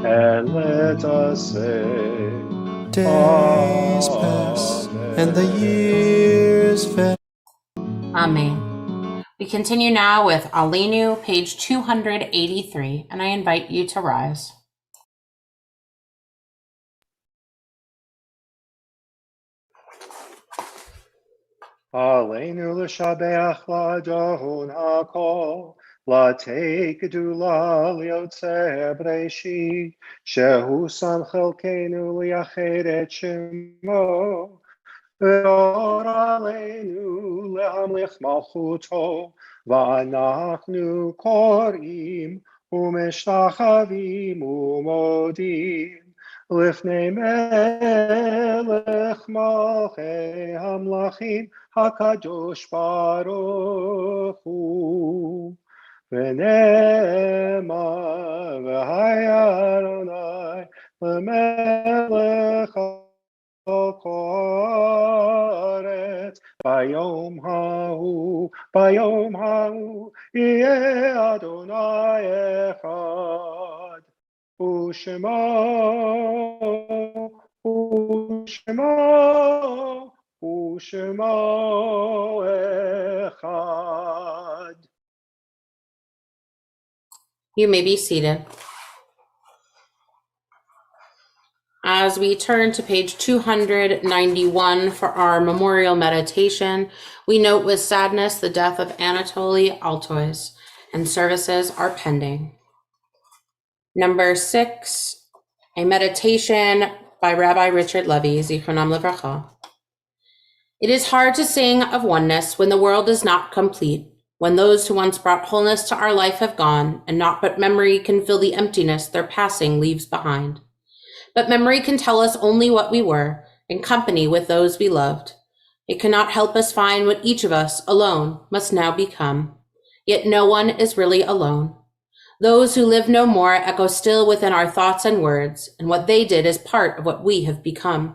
[SPEAKER 3] and let us say,
[SPEAKER 9] Days pass and the years vanish.
[SPEAKER 2] Amen. We continue now with Aleinu, page 283, and I invite you to rise.
[SPEAKER 3] Aleinu l'shabeach l'adon hakol, l'tei gedula liotzer b'reishit, shehu sam chelkenu liached et shemo, ve'or aleinu lehamlich malchuto, v'anachnu korim u'mishtachavim u'modim. Lifnei melech malchei hamlachim Hakadosh Baruch Hu. V'ne'emar v'haya Adonai l'melech al koretz bayom ha'u yeh Adonai echad. Ushemo echad.
[SPEAKER 2] You may be seated. As we turn to page 291 for our memorial meditation, we note with sadness the death of Anatoly Altois, and services are pending. Number 6, a meditation by Rabbi Richard Levy, Zichronam Livracha. It is hard to sing of oneness when the world is not complete, when those who once brought wholeness to our life have gone, and naught but memory can fill the emptiness their passing leaves behind. But memory can tell us only what we were, in company with those we loved. It cannot help us find what each of us alone must now become. Yet no one is really alone. Those who live no more echo still within our thoughts and words, and what they did is part of what we have become.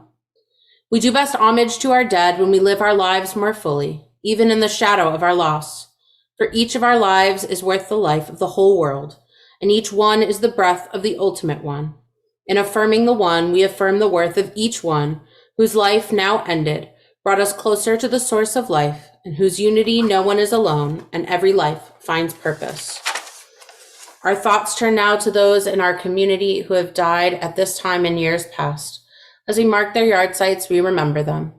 [SPEAKER 2] We do best homage to our dead when we live our lives more fully, even in the shadow of our loss. For each of our lives is worth the life of the whole world, and each one is the breath of the ultimate one. In affirming the one, we affirm the worth of each one, whose life now ended, brought us closer to the source of life, in whose unity no one is alone, and every life finds purpose. Our thoughts turn now to those in our community who have died at this time in years past. As we mark their yard sites, we remember them.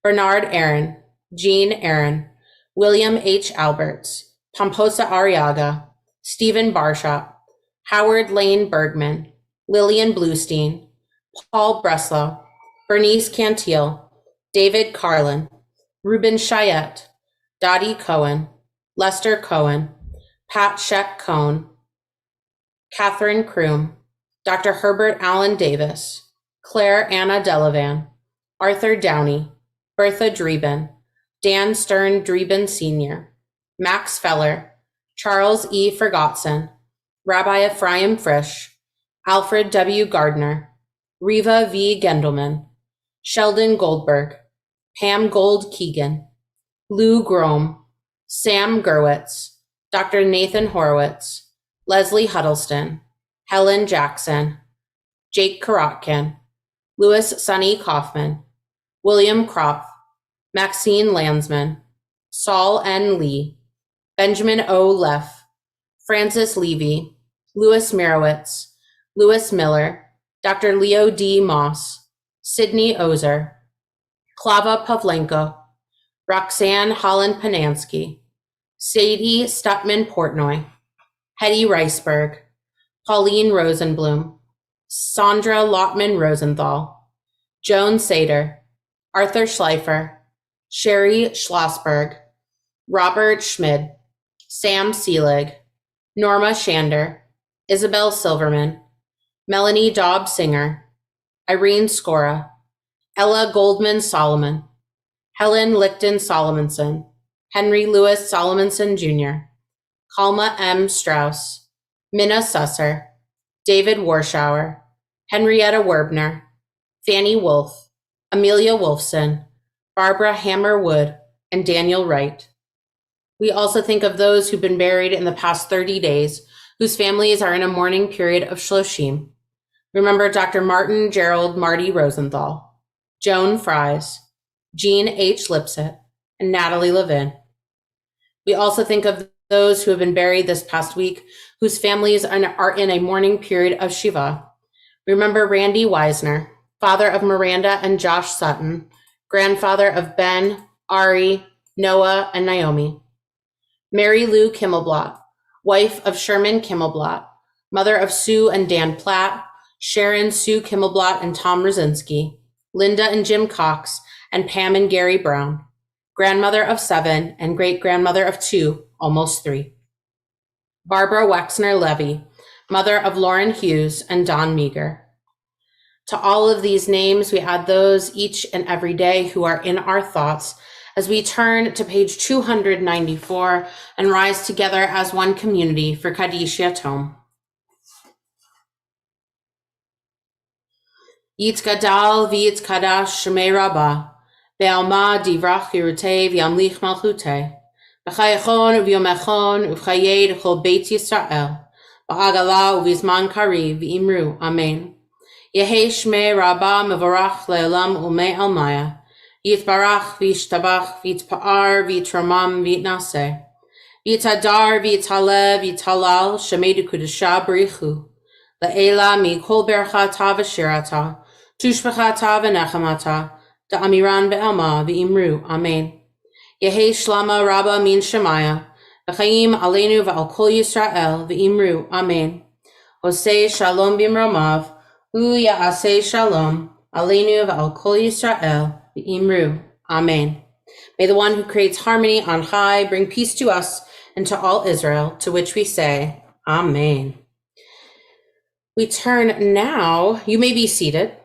[SPEAKER 2] Bernard Aaron, Jean Aaron, William H. Alberts, Pomposa Arriaga, Stephen Barshop, Howard Lane Bergman, Lillian Bluestein, Paul Breslow, Bernice Cantil, David Carlin, Ruben Chayette, Dottie Cohen, Lester Cohen, Pat Sheck Cohn, Catherine Kroom, Dr. Herbert Allen Davis, Claire Anna Delavan, Arthur Downey, Bertha Drieben, Dan Stern Drieben Sr., Max Feller, Charles E. Fergotson, Rabbi Ephraim Frisch, Alfred W. Gardner, Riva V. Gendelman, Sheldon Goldberg, Pam Gold Keegan, Lou Grome, Sam Gerwitz, Dr. Nathan Horowitz, Leslie Huddleston, Helen Jackson, Jake Karotkin, Louis Sonny Kaufman, William Kropf, Maxine Landsman, Saul N. Lee, Benjamin O. Leff, Francis Levy, Louis Mirowitz, Louis Miller, Dr. Leo D. Moss, Sidney Ozer, Klava Pavlenko, Roxanne Holland Panansky, Sadie Stutman Portnoy, Hetty Riceberg, Pauline Rosenblum, Sandra Lotman Rosenthal, Joan Sater, Arthur Schleifer, Sherry Schlossberg, Robert Schmid, Sam Seelig, Norma Shander, Isabel Silverman, Melanie Dobbs Singer, Irene Scora, Ella Goldman Solomon, Helen Lichten Solomonson, Henry Louis Solomonson Jr., Kalma M. Strauss, Minna Susser, David Warschauer, Henrietta Werbner, Fanny Wolf, Amelia Wolfson, Barbara Hammer-Wood, and Daniel Wright. We also think of those who've been buried in the past 30 days, whose families are in a mourning period of Shloshim. Remember Dr. Martin Gerald Marty Rosenthal, Joan Fries, Jean H. Lipset, and Natalie Levin. We also think of those who have been buried this past week, whose families are in a mourning period of Shiva. Remember Randy Weisner, father of Miranda and Josh Sutton, grandfather of Ben, Ari, Noah, and Naomi. Mary Lou Kimmelblatt, wife of Sherman Kimmelblatt, mother of Sue and Dan Platt, Sharon Sue Kimmelblatt and Tom Rosinski, Linda and Jim Cox, and Pam and Gary Brown, grandmother of 7 and great-grandmother of 2, almost 3. Barbara Wexner Levy, mother of Lauren Hughes and Don Meager. To all of these names, we add those each and every day who are in our thoughts as we turn to page 294 and rise together as one community for Kaddish Yatom. Yitzgadal v'yitzkadash shemei Rabbah, be'alma divrach yirutei v'yamlich malchutei, b'chayachon u'v'yomechon u'v'chayed chol beit Yisrael, ba'agala u'v'zman kariv v'imru, amen. Yehei shmei Rabbah mevorach le'olam u'mei almaya, Yitbarach v'yishtabach v'yitpa'ar v'yitramam v'yitnaseh, v'yitadar v'yitalev v'yitalal shemedu kudusha b'richu, le'ela mikol berchata v'shirata, tushbechata v'nechamata, da'amiran be'alma v'imru, amen. Yehei shlama Rabbah min shemaya, v'chaim aleinu v'al kol Yisrael v'imru, amen. Osei shalom b'imromav, hu ya'asei shalom, aleinu v'al kol Yisrael, v'imru, amen. May the one who creates harmony on high bring peace to us and to all Israel, to which we say, amen. We turn now, you may be seated,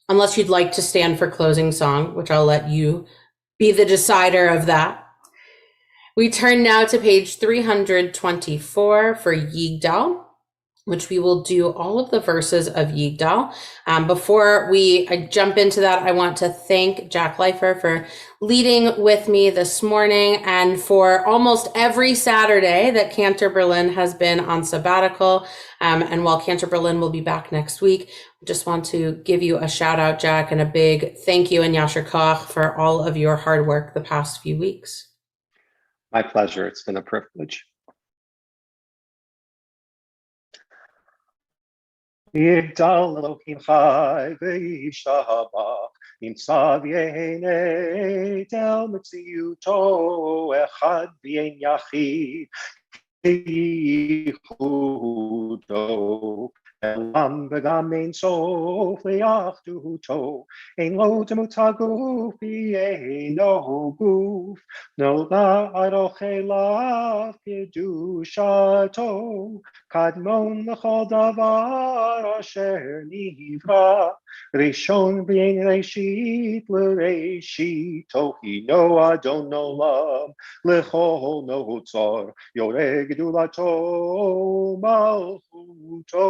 [SPEAKER 2] unless you'd like to stand for closing song, which I'll let you be the decider of that. We turn now to page 324 for Yigdal, which we will do all of the verses of Yigdal. Before I jump into that, I want to thank Jack Leifer for leading with me this morning and for almost every Saturday that Cantor Berlin has been on sabbatical. And while Cantor Berlin will be back next week, I just want to give you a shout out, Jack, and a big thank you and Yasher Koch for all of your hard work the past few weeks.
[SPEAKER 7] My pleasure. It's been a privilege. Yigdal Elohim Chai v'yishtabach nimtza v'yenei tel mitziuto echad v'yen yachid v'yichudo elam v'gam ein sof v'yachduto ein lo temut haguf v'yeino guf nola arochelav kedushato Kadmon l'chol davar asher nivra, Rishon v'yein reshit l'reshit, Tohino adon olam, l'chol notzar, Yoreh gedulato, malchuto,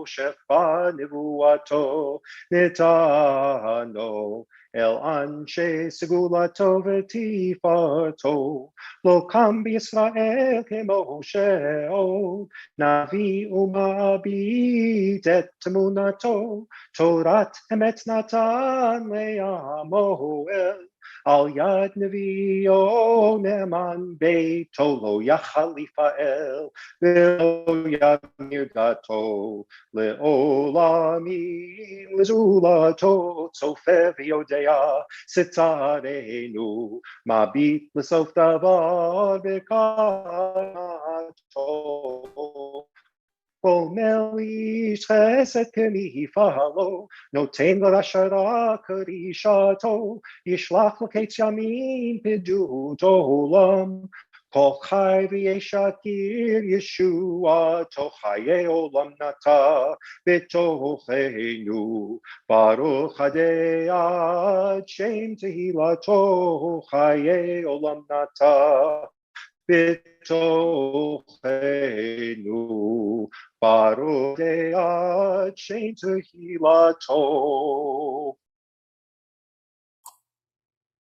[SPEAKER 7] shefa nevuato, netano, El anshe segulato v'tifarto, Lo kam b'Yisrael k'Moshe od, Navi umabit et emunato, Torat emet natan le'amoel, Al yad nevio neman beito lo yachal lifael, Ve'lo yamir dato, Le'olami l'zulato, Tzofeh v'yodea, Sitarenu, Mabit l'sof davar b'kanato, Omel ish chesed k'mifalo, Noten l'rashara k'rishato, Yishlach l'ketz yamin pidut olam, Kol chai v'yeshakir Yeshua, Tochaye olam nata, B'tochenu, Baruch hadei ad shem tehilato, Chaye olam nata, B'tochenu,
[SPEAKER 3] Baruch Deat Shein Tehilato.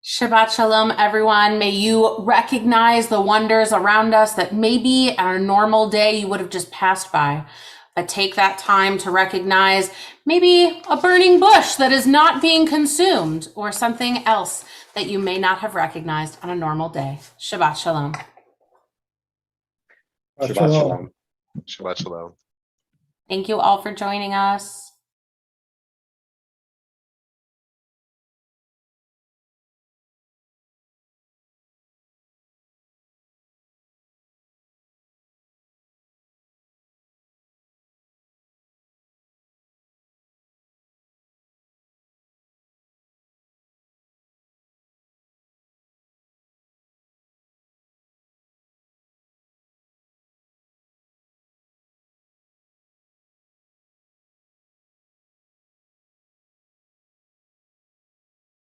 [SPEAKER 2] Shabbat Shalom, everyone. May you recognize the wonders around us that maybe on a normal day you would have just passed by. But take that time to recognize maybe a burning bush that is not being consumed or something else that you may not have recognized on a normal day. Shabbat Shalom.
[SPEAKER 3] Shabbat Shalom.
[SPEAKER 6] Shabbat shalom.
[SPEAKER 2] Thank you all for joining us.